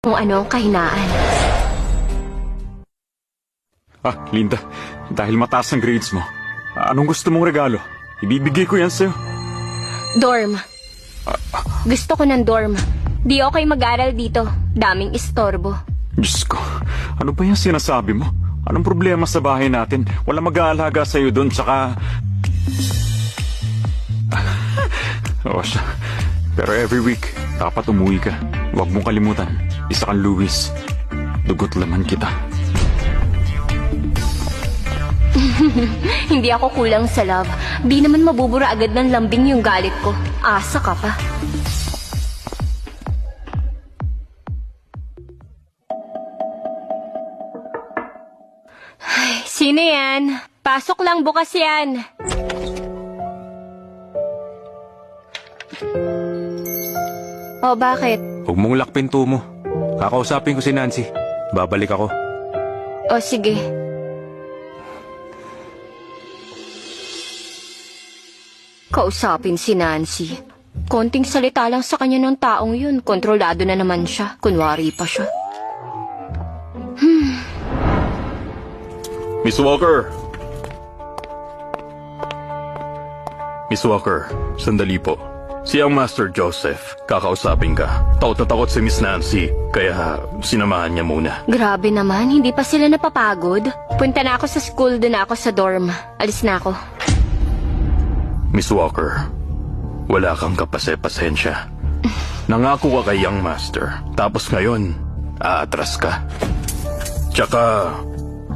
kung ano ang kahinaan. Linda, dahil mataas ang grades mo, anong gusto mong regalo? Ibibigay ko yan sa'yo. Dorm. Gusto ko ng dorm. Di okay mag-aral dito. Daming istorbo. Diyos ko, ano ba yung sinasabi mo? Anong problema sa bahay natin? Wala mag-aalaga sa'yo doon, tsaka... siya. Pero every week, dapat umuwi ka. Huwag mong kalimutan. Isa kang Luis. Dugot laman kita. Hindi ako kulang sa love. Di naman mabubura agad ng lambing yung galit ko. Asa ka pa. Ay, sino yan? Pasok lang, bukas yan. Bakit? Huwag mong lock pinto mo. Kakausapin ko si Nancy. Babalik ako. Sige. Kausapin si Nancy. Konting salita lang sa kanya ng taong yun. Kontrolado na naman siya. Kunwari pa siya. Miss Walker! Miss Walker, sandali po. Si ang Master Joseph, kakausapin ka. Takot na takot si Miss Nancy, kaya sinamahan niya muna. Grabe naman, hindi pa sila napapagod. Punta na ako sa school, doon ako sa dorm. Alis na ako. Miss Walker, wala kang kapase-pasensya. Nangako ka kay Young Master, tapos ngayon, aatras ka. Tsaka,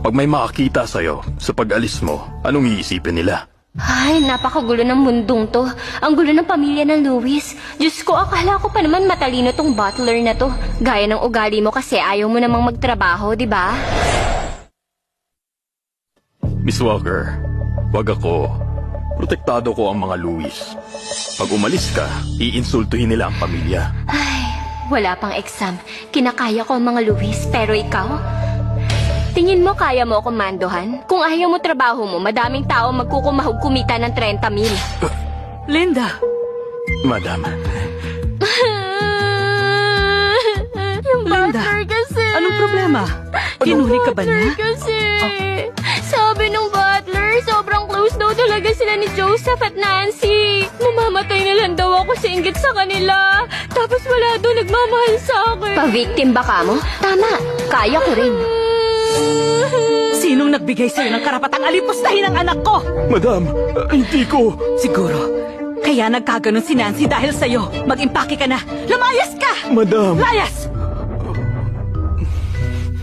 pag may makakita sa'yo sa pag-alis mo, anong iisipin nila? Ay, napakagulo ng mundong to. Ang gulo ng pamilya ng Luis. Diyos ko, akala ko pa naman matalino tong butler na to. Gaya ng ugali mo kasi ayaw mo namang magtrabaho, di ba? Miss Walker, wag ako. Protektado ko ang mga Luis. Pag umalis ka, iinsultuhin nila ang pamilya. Ay, wala pang exam. Kinakaya ko ang mga Luis, pero ikaw? Tingin mo kaya mo akong mandohan? Kung ayaw mo trabaho mo, madaming tao magkukumahog kumita ng 30,000. Linda! Madam. Yung Linda, butler kasi. anong problema? Kinuli ka ba niya? Kasi, sabi ng butler, sobrang close daw talaga sila ni Joseph at Nancy. Mamamatay na lang daw ako sa inggit sa kanila. Tapos wala daw nagmamahal sa akin. Pa-victim ba ka mo? Tama, kaya ko rin. Sinong nagbigay sa'yo ng karapatang alipustahin ang anak ko? Madam, hindi ko. Siguro, kaya nagkaganon si Nancy dahil sa'yo. Mag-impake ka na. Lumayas ka! Madam. Layas!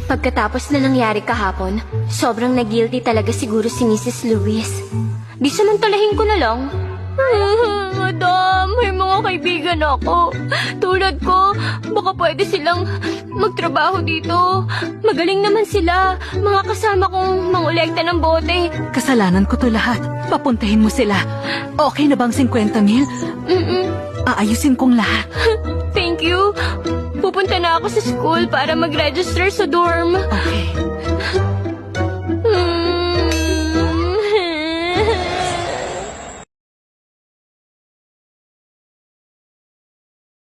Pagkatapos na nangyari kahapon, sobrang nag-guilty talaga siguro si Mrs. Lewis. Di samantalahin ko na lang. Madam, may mga kaibigan ako. Tulad ko, baka pwede silang magtrabaho dito. Magaling naman sila. Mga kasama kong mangolekta ng bote. Kasalanan ko to lahat. Papuntahin mo sila. Okay na bang 50,000? Aayusin kong lahat. Thank you. Pupunta na ako sa school para mag-register sa dorm. Okay.